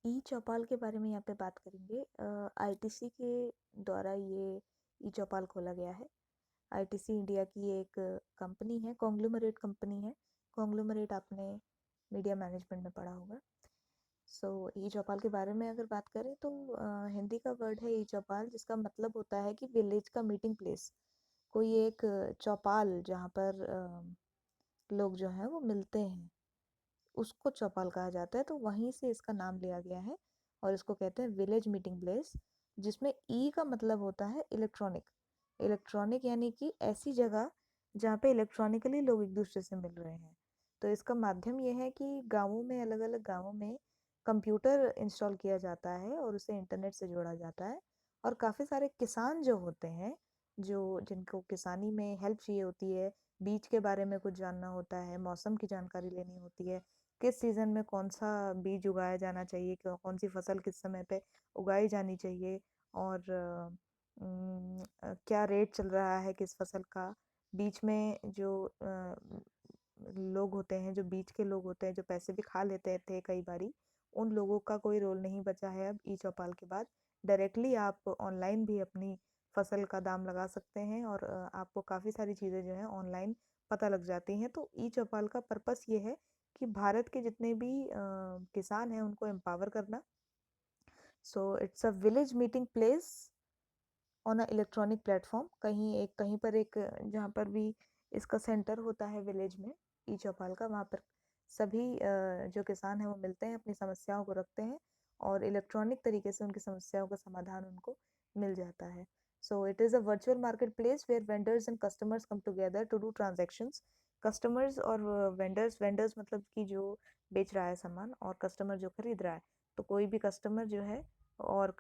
ई चौपाल के बारे में यहाँ पे बात करेंगे। आईटीसी के द्वारा ये ई चौपाल खोला गया है। आईटीसी इंडिया की एक कंपनी है, कॉन्ग्लोमरेट कंपनी है। कॉन्ग्लोमरेट आपने मीडिया मैनेजमेंट में पढ़ा होगा। सो ई चौपाल के बारे में अगर बात करें तो हिंदी का वर्ड है ई चौपाल, जिसका मतलब होता है कि विलेज का मीटिंग प्लेस। कोई एक चौपाल जहाँ पर लोग जो हैं वो मिलते हैं, उसको चौपाल कहा जाता है। तो वहीं से इसका नाम लिया गया है और इसको कहते हैं विलेज मीटिंग प्लेस, जिसमें ई का मतलब होता है इलेक्ट्रॉनिक। इलेक्ट्रॉनिक यानी कि ऐसी जगह जहाँ पे इलेक्ट्रॉनिकली लोग एक दूसरे से मिल रहे हैं। तो इसका माध्यम ये है कि गाँवों में, अलग अलग गाँवों में कंप्यूटर इंस्टॉल किया जाता है और उसे इंटरनेट से जोड़ा जाता है। और काफ़ी सारे किसान जो होते हैं, जो जिनको किसानी में हेल्प चाहिए होती है, बीज के बारे में कुछ जानना होता है, मौसम की जानकारी लेनी होती है, किस सीज़न में कौन सा बीज उगाया जाना चाहिए, कौन सी फसल किस समय पे उगाई जानी चाहिए, और क्या रेट चल रहा है किस फसल का। बीच में जो लोग होते हैं, जो बीच के लोग होते हैं, जो पैसे भी खा लेते थे कई बारी, उन लोगों का कोई रोल नहीं बचा है अब ई चौपाल के बाद। डायरेक्टली आप ऑनलाइन भी अपनी फसल का दाम लगा सकते हैं और आपको काफ़ी सारी चीज़ें जो हैं ऑनलाइन पता लग जाती हैं। तो ई चौपाल का पर्पस ये है कि भारत के जितने भी किसान हैं उनको एम्पावर करना। So it's a village meeting place on a electronic platform. कहीं पर एक जहाँ पर भी इसका सेंटर होता है विलेज में ई चौपाल का, वहाँ पर सभी जो किसान हैं वो मिलते हैं, अपनी समस्याओं को रखते हैं और इलेक्ट्रॉनिक तरीके से उनकी समस्याओं का समाधान उनको मिल जाता है। So it is a virtual market place where vendors and customers come together to do transactions. Customers और वेंडर्स, वेंडर्स मतलब कि जो बेच रहा है सामान, और कस्टमर जो खरीद रहा है। तो कोई भी कस्टमर जो है और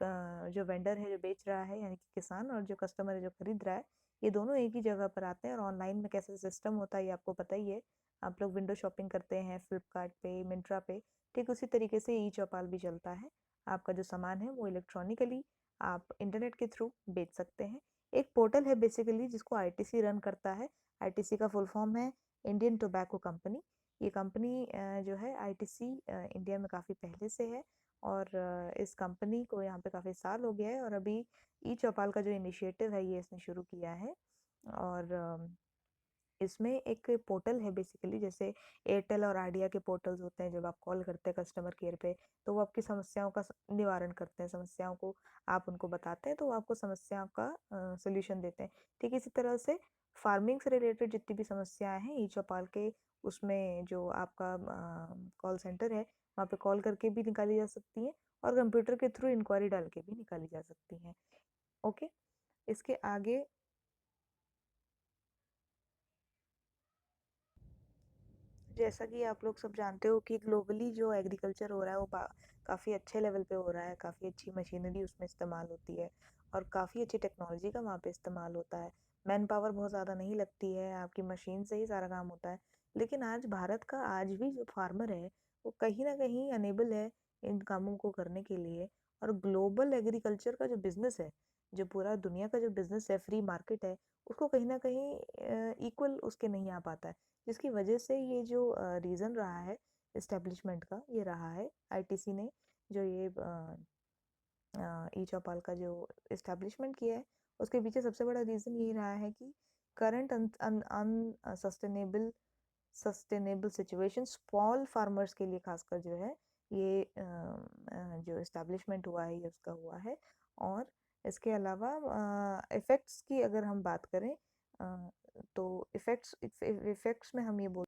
जो वेंडर है जो बेच रहा है यानी कि किसान, और जो कस्टमर है जो खरीद रहा है, ये दोनों एक ही जगह पर आते हैं। और ऑनलाइन में कैसे सिस्टम होता है ये आपको पता ही है। आप लोग विंडो शॉपिंग करते हैं फ्लिपकार्ट पे, मिंत्रा पे, ठीक उसी तरीके से ई चौपाल भी चलता है। आपका जो सामान है वो इलेक्ट्रॉनिकली आप इंटरनेट के थ्रू बेच सकते हैं। एक पोर्टल है बेसिकली जिसको आईटीसी रन करता है। आईटीसी का फुल फॉर्म है इंडियन टोबैको कंपनी। ये कंपनी जो है आईटीसी इंडिया में काफ़ी पहले से है और इस कंपनी को यहाँ पे काफ़ी साल हो गया है। और अभी ई चौपाल का जो इनिशिएटिव है ये इसने शुरू किया है। और इसमें एक पोर्टल है बेसिकली, जैसे एयरटेल और आइडिया के पोर्टल्स होते हैं। जब आप कॉल करते हैं कस्टमर केयर पे तो वो आपकी समस्याओं का निवारण करते हैं, समस्याओं को आप उनको बताते हैं तो वो आपको समस्याओं का सोल्यूशन देते हैं। ठीक इसी तरह से फार्मिंग से रिलेटेड जितनी भी समस्याएं हैं ई चौपाल के उसमें जो आपका कॉल सेंटर है वहाँ पे कॉल करके भी निकाली जा सकती हैं और कंप्यूटर के थ्रू इंक्वायरी डाल के भी निकाली जा सकती हैं। ओके, इसके आगे जैसा कि आप लोग सब जानते हो कि ग्लोबली जो एग्रीकल्चर हो रहा है वो काफ़ी अच्छे लेवल पे हो रहा है। काफ़ी अच्छी मशीनरी उसमें इस्तेमाल होती है और काफ़ी अच्छी टेक्नोलॉजी का वहाँ पे इस्तेमाल होता है। मैन पावर बहुत ज़्यादा नहीं लगती है, आपकी मशीन से ही सारा काम होता है। लेकिन आज भारत का आज भी जो फार्मर है वो कहीं ना कहीं अनेबल है इन कामों को करने के लिए। और ग्लोबल एग्रीकल्चर का जो बिजनेस है, जो पूरा दुनिया का जो बिजनेस है, फ्री मार्केट है, उसको कहीं ना कहीं इक्वल उसके नहीं आ पाता है। जिसकी वजह से ये जो रीज़न रहा है इस्टेब्लिशमेंट का, ये रहा है आईटीसी ने जो ये ई चौपाल का जो इस्टेब्लिशमेंट किया है, उसके पीछे सबसे बड़ा रीज़न यही रहा है कि current unsustainable sustainable situation small farmers के लिए खासकर जो है ये जो इस्टेब्लिशमेंट हुआ है ये उसका हुआ है। और इसके अलावा इफ़ेक्ट्स की अगर हम बात करें तो इफ़ेक्ट्स में हम ये बोल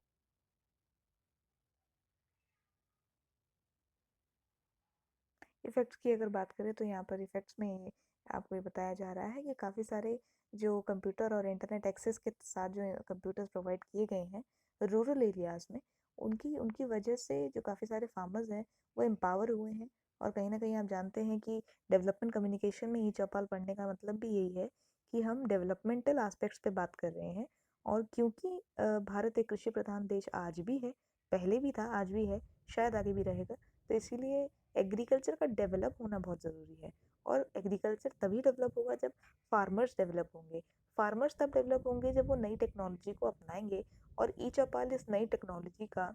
इफ़ेक्ट्स की अगर बात करें तो यहाँ पर इफ़ेक्ट्स में आपको ये बताया जा रहा है कि काफ़ी सारे जो कंप्यूटर और इंटरनेट एक्सेस के साथ जो कंप्यूटर्स प्रोवाइड किए गए हैं रूरल एरियाज़ में, उनकी उनकी वजह से जो काफ़ी सारे फार्मर्स हैं वो एम्पावर हुए हैं। और कहीं ना कहीं आप जानते हैं कि डेवलपमेंट कम्युनिकेशन में ई चौपाल पढ़ने का मतलब भी यही है कि हम डेवलपमेंटल एस्पेक्ट्स पे बात कर रहे हैं। और क्योंकि भारत एक कृषि प्रधान देश आज भी है, पहले भी था, आज भी है, शायद आगे भी रहेगा, तो इसीलिए एग्रीकल्चर का डेवलप होना बहुत ज़रूरी है। और एग्रीकल्चर तभी डेवलप होगा जब फार्मर्स डेवलप होंगे। फार्मर्स तब डेवलप होंगे जब वो नई टेक्नोलॉजी को अपनाएंगे। और ई चौपाल इस नई टेक्नोलॉजी का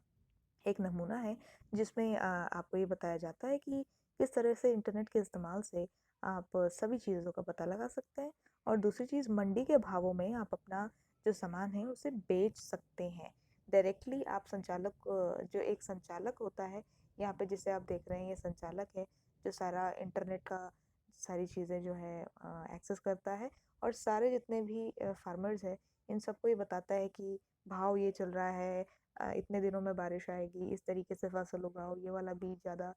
एक नमूना है जिसमें आपको ये बताया जाता है कि किस तरह से इंटरनेट के इस्तेमाल से आप सभी चीज़ों का पता लगा सकते हैं और दूसरी चीज़ मंडी के भावों में आप अपना जो सामान है उसे बेच सकते हैं डायरेक्टली। आप संचालक जो एक संचालक होता है यहाँ पे जिसे आप देख रहे हैं ये संचालक है जो सारा इंटरनेट का सारी चीज़ें जो है एक्सेस करता है और सारे जितने भी फार्मर्स हैं इन सबको ये बताता है कि भाव ये चल रहा है, इतने दिनों में बारिश आएगी, इस तरीके से फसल उगाओ, ये वाला बीज ज़्यादा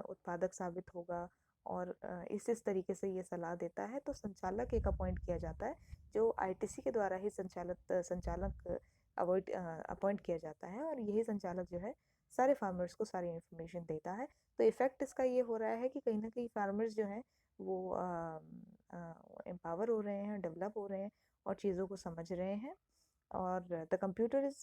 उत्पादक साबित होगा और इस तरीके से ये सलाह देता है। तो संचालक एक अपॉइंट किया जाता है जो आईटीसी के द्वारा ही संचालक अपॉइंट किया जाता है और यही संचालक जो है सारे फार्मर्स को सारी इन्फॉर्मेशन देता है। तो इफेक्ट इसका ये हो रहा है कि कहीं ना कहीं फार्मर्स जो हैं वो एम्पावर हो रहे हैं, डेवलप हो रहे हैं और चीज़ों को समझ रहे हैं। और the computer is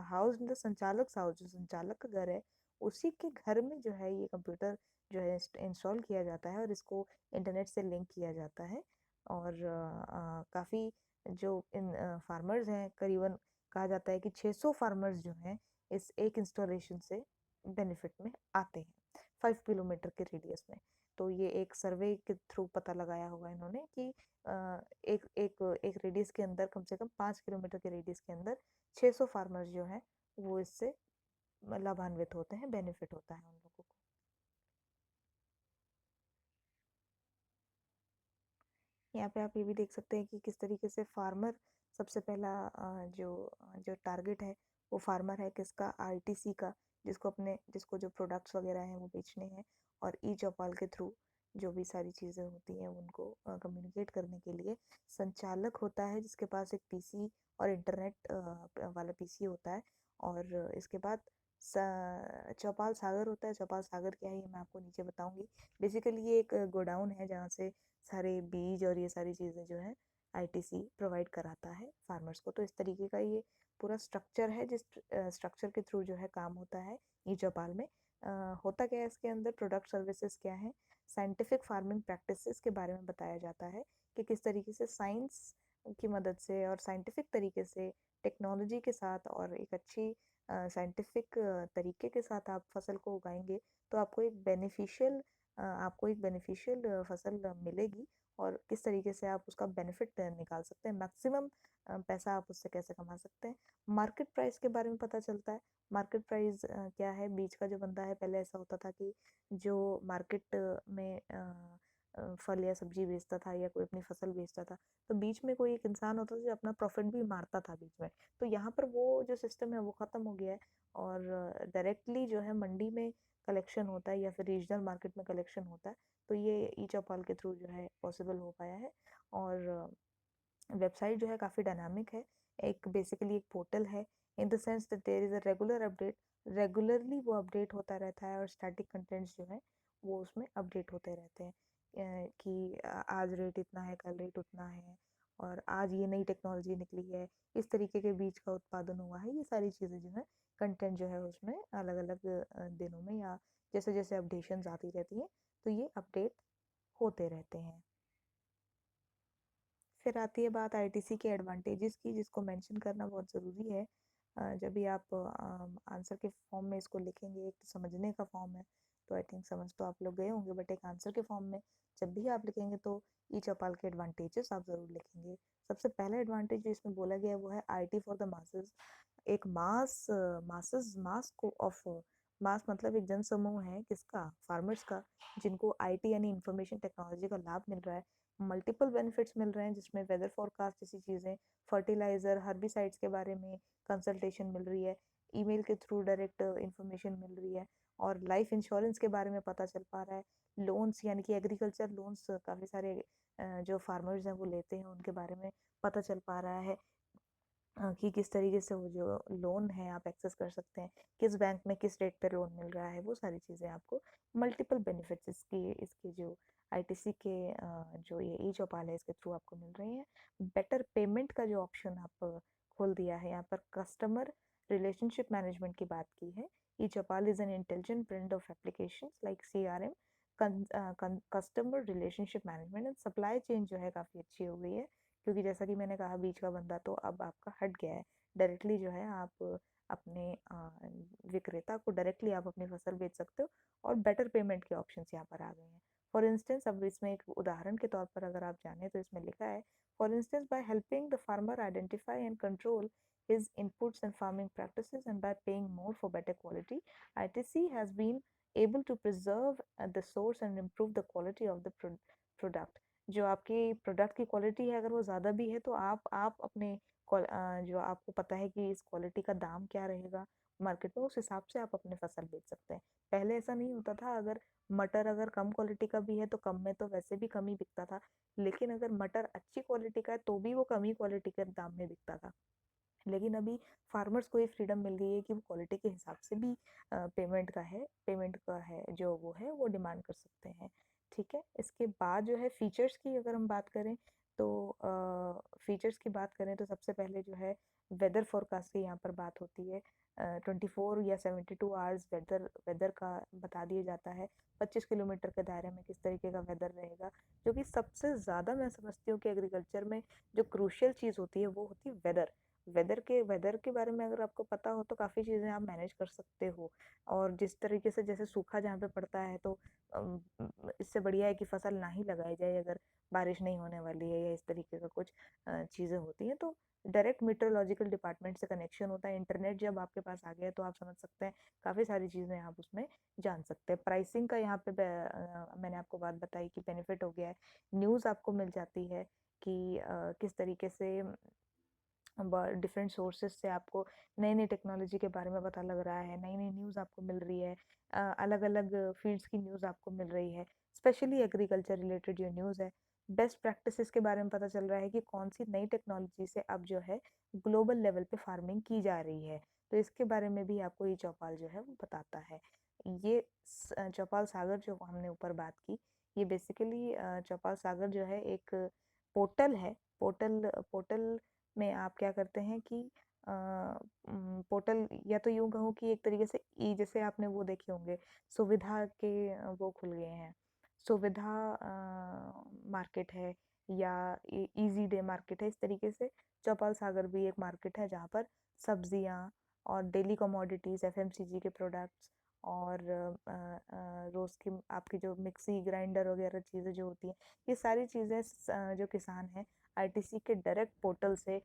house in the संचालक हाउस, जो संचालक का घर है उसी के घर में जो है ये कंप्यूटर जो है इंस्टॉल किया जाता है और इसको इंटरनेट से लिंक किया जाता है। और काफ़ी जो इन फार्मर्स हैं करीबन कहा जाता है कि 600 फार्मर्स जो हैं इस एक इंस्टॉलेशन से बेनिफिट में आते हैं 5 किलोमीटर के रेडियस में। तो ये एक सर्वे के थ्रू पता लगाया होगा इन्होंने कि एक एक एक रेडियस के अंदर कम से कम 5 किलोमीटर के रेडियस के अंदर 600 फार्मर्स जो हैं वो इससे लाभान्वित होते हैं, बेनिफिट होता है उन लोगों को। यहाँ पे आप ये भी देख सकते हैं कि किस तरीके से फार्मर सबसे पहला जो टारगेट है वो फार्मर है किसका, आईटीसी का, जिसको जो प्रोडक्ट्स वगैरह हैं वो बेचने हैं और ई चौपाल के थ्रू जो भी सारी चीज़ें होती हैं उनको कम्युनिकेट करने के लिए संचालक होता है जिसके पास एक पीसी और इंटरनेट वाला पीसी होता है। और इसके बाद चौपाल सागर होता है। चौपाल सागर क्या है ये मैं आपको नीचे बताऊंगी। बेसिकली ये एक गोडाउन है जहाँ से सारे बीज और ये सारी चीज़ें जो है आईटीसी प्रोवाइड कराता है फार्मर्स को। तो इस तरीके का ये पूरा स्ट्रक्चर है जिस स्ट्रक्चर के थ्रू जो है काम होता है ई चौपाल में। होता क्या है इसके अंदर, प्रोडक्ट सर्विसेज क्या है, साइंटिफिक फार्मिंग प्रैक्टिसेस के बारे में बताया जाता है कि किस तरीके से साइंस की मदद से और साइंटिफिक तरीके से टेक्नोलॉजी के साथ और एक अच्छी साइंटिफिक तरीके के साथ आप फसल को उगाएंगे तो आपको एक बेनिफिशियल फसल मिलेगी और किस तरीके से आप उसका बेनिफिट निकाल सकते हैं, मैक्सिमम पैसा आप उससे कैसे कमा सकते हैं। मार्केट प्राइस के बारे में पता चलता है। मार्केट प्राइस क्या है, बीच का जो बंदा है, पहले ऐसा होता था कि जो मार्केट में फल या सब्जी बेचता था या कोई अपनी फसल बेचता था तो बीच में कोई एक इंसान होता था जो अपना प्रॉफिट भी मारता था बीच में। तो यहाँ पर वो जो सिस्टम है वो ख़त्म हो गया है और डायरेक्टली जो है मंडी में कलेक्शन होता है या फिर रीजनल मार्केट में कलेक्शन होता है। तो ये ई चौपाल के थ्रू जो है पॉसिबल हो पाया है। और वेबसाइट जो है काफ़ी डायनामिक है। एक बेसिकली एक पोर्टल है in the sense that there is a regular update. Regularly वो अपडेट होता रहता है और स्टैटिक कंटेंट्स जो है वो उसमें अपडेट होते रहते हैं कि आज रेट इतना है, कल रेट उतना है और आज ये नई टेक्नोलॉजी निकली है, इस तरीके के बीज का उत्पादन हुआ है। ये सारी चीज़ें जो है कंटेंट जो है उसमें अलग अलग दिनों में या जैसे जैसे अपडेशंस आती रहती हैं तो ये अपडेट होते रहते हैं। फिर आती है बात आईटीसी के एडवांटेजेस की जिसको मेंशन करना बहुत ज़रूरी है। जब भी आप आंसर के फॉर्म में इसको लिखेंगे, एक तो समझने का फॉर्म है तो आई थिंक समझ तो आप लोग गए होंगे, बट एक आंसर के फॉर्म में जब भी आप लिखेंगे तो ई चौपाल के एडवांटेजेस आप ज़रूर लिखेंगे। सबसे पहला एडवांटेज जो इसमें बोला गया है वो है आईटी फॉर द मासेस। एक मास को ऑफ मास मतलब एक जन समूह है किसका, फार्मर्स का, जिनको आईटी यानी इंफॉर्मेशन टेक्नोलॉजी का लाभ मिल रहा है। मल्टीपल बेनिफिट्स मिल रहे हैं जिसमें वेदर फोरकास्ट जैसी चीज़ें, फर्टिलाइजर, हर्बिसाइड्स के बारे में कंसल्टेशन मिल रही है, ईमेल के थ्रू डायरेक्ट इंफॉर्मेशन मिल रही है और लाइफ इंश्योरेंस के बारे में पता चल पा रहा है। लोन्स यानी कि एग्रीकल्चर लोन्स काफ़ी सारे जो फार्मर्स हैं वो लेते हैं उनके बारे में पता चल पा रहा है कि किस तरीके से वो जो लोन है आप एक्सेस कर सकते हैं, किस बैंक में किस रेट पे लोन मिल रहा है, वो सारी चीज़ें आपको मल्टीपल बेनिफिट्स इसकी इसकी जो आईटीसी के जो ये ई चौपाल है इसके थ्रू आपको मिल रही हैं। बेटर पेमेंट का जो ऑप्शन आप खोल दिया है यहाँ पर, कस्टमर रिलेशनशिप मैनेजमेंट की बात की है। E Choupal is an intelligent blend of applications like CRM, customer relationship management and supply chain जो है काफ़ी अच्छी हो गई है क्योंकि जैसा कि मैंने कहा बीच का बंदा तो अब आपका हट गया है। डायरेक्टली जो है आप अपने विक्रेता को डायरेक्टली आप अपनी फसल बेच सकते हो और बेटर पेमेंट के ऑप्शंस यहाँ पर आ गए हैं। फॉर इंस्टेंस, अब इसमें एक उदाहरण के तौर पर अगर आप जाने तो इसमें लिखा है, for instance by helping the farmer identify and control his inputs and farming practices, and by paying more for better quality, ITC has been able to preserve the source and improve the quality of the product. जो आपकी product की quality है अगर वो ज़्यादा भी है तो आप अपने जो आपको पता है कि इस क्वालिटी का दाम क्या रहेगा मार्केट में, उस हिसाब से आप अपने फसल बेच सकते हैं। पहले ऐसा नहीं होता था, अगर मटर अगर कम क्वालिटी का भी है तो कम में तो वैसे भी कम ही बिकता था, लेकिन अगर मटर अच्छी क्वालिटी का है तो भी वो कम ही क्वालिटी के दाम में बिकता था। लेकिन अभी फार्मर्स को ये फ्रीडम मिल गई है कि वो क्वालिटी के हिसाब से भी पेमेंट का है जो वो है वो डिमांड कर सकते हैं। ठीक है, इसके बाद जो है फीचर्स की अगर हम बात करें तो फीचर्स की बात करें तो सबसे पहले जो है वेदर फोरकास्ट की यहाँ पर बात होती है। 24 या 72 आवर्स वेदर वेदर का बता दिया जाता है। 25 किलोमीटर के दायरे में किस तरीके का वेदर रहेगा, जो कि सबसे ज़्यादा मैं समझती हूँ कि एग्रीकल्चर में जो क्रूशियल चीज़ होती है वो होती है वेदर। वेदर के बारे में अगर आपको पता हो तो काफ़ी चीज़ें आप मैनेज कर सकते हो। और जिस तरीके से जैसे सूखा जहाँ पे पड़ता है तो इससे बढ़िया है कि फसल ना ही लगाई जाए अगर बारिश नहीं होने वाली है या इस तरीके का कुछ चीज़ें होती हैं तो डायरेक्ट मीटरोलॉजिकल डिपार्टमेंट से कनेक्शन होता है। इंटरनेट जब आपके पास आ गया तो आप समझ सकते हैं काफ़ी सारी चीज़ें आप उसमें जान सकते हैं। प्राइसिंग का यहाँ पे मैंने आपको बात बताई कि बेनिफिट हो गया है। न्यूज़ आपको मिल जाती है कि किस तरीके से डिफरेंट सोर्सेज से आपको नई नई टेक्नोलॉजी के बारे में पता लग रहा है, नई नई न्यूज़ आपको मिल रही है, अलग अलग फील्ड्स की न्यूज़ आपको मिल रही है। स्पेशली एग्रीकल्चर रिलेटेड जो न्यूज़ है, बेस्ट प्रैक्टिसेस के बारे में पता चल रहा है कि कौन सी नई टेक्नोलॉजी से अब जो है ग्लोबल लेवल पे फार्मिंग की जा रही है। तो इसके बारे में भी आपको ये चौपाल जो है वो बताता है। ये चौपाल सागर जो हमने ऊपर बात की, ये बेसिकली चौपाल सागर जो है एक पोर्टल है। पोर्टल में आप क्या करते हैं कि पोर्टल या तो यूं कहूँ कि एक तरीके से ई जैसे आपने वो देखे होंगे सुविधा के वो खुल गए हैं, सुविधा मार्केट है या इजी डे मार्केट है, इस तरीके से चौपाल सागर भी एक मार्केट है जहाँ पर सब्जियाँ और डेली कमोडिटीज एफएमसीजी के प्रोडक्ट्स और रोज की आपकी जो मिक्सी ग्राइंडर वगैरह चीज़ें जो होती हैं, ये सारी चीज़ें जो किसान हैं आईटीसी के डायरेक्ट पोर्टल से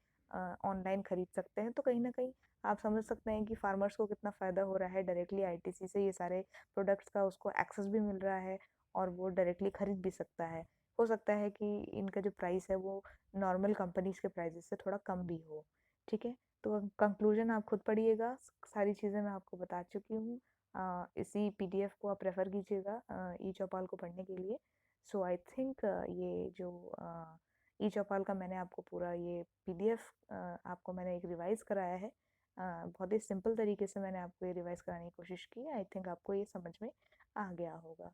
ऑनलाइन खरीद सकते हैं। तो कहीं ना कहीं आप समझ सकते हैं कि फार्मर्स को कितना फ़ायदा हो रहा है, डायरेक्टली आईटीसी से ये सारे प्रोडक्ट्स का उसको एक्सेस भी मिल रहा है और वो डायरेक्टली खरीद भी सकता है। हो सकता है कि इनका जो प्राइस है वो नॉर्मल कंपनीज के प्राइजेस से थोड़ा कम भी हो। ठीक है, तो कंक्लूजन आप खुद पढ़िएगा, सारी चीज़ें मैं आपको बता चुकी हूँ। इसी पीडीएफ को आप रेफ़र कीजिएगा ई चौपाल को पढ़ने के लिए। सो आई थिंक ये जो ई चौपाल का मैंने आपको पूरा ये पीडीएफ आपको मैंने एक रिवाइज कराया है। बहुत ही सिंपल तरीके से मैंने आपको ये रिवाइज कराने की कोशिश की है। आई थिंक आपको ये समझ में आ गया होगा।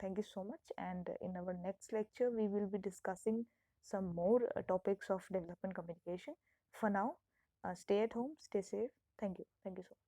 Thank you so much, and in our next lecture we will be discussing some more topics of development communication. For now, stay at home, stay safe. Thank you so much.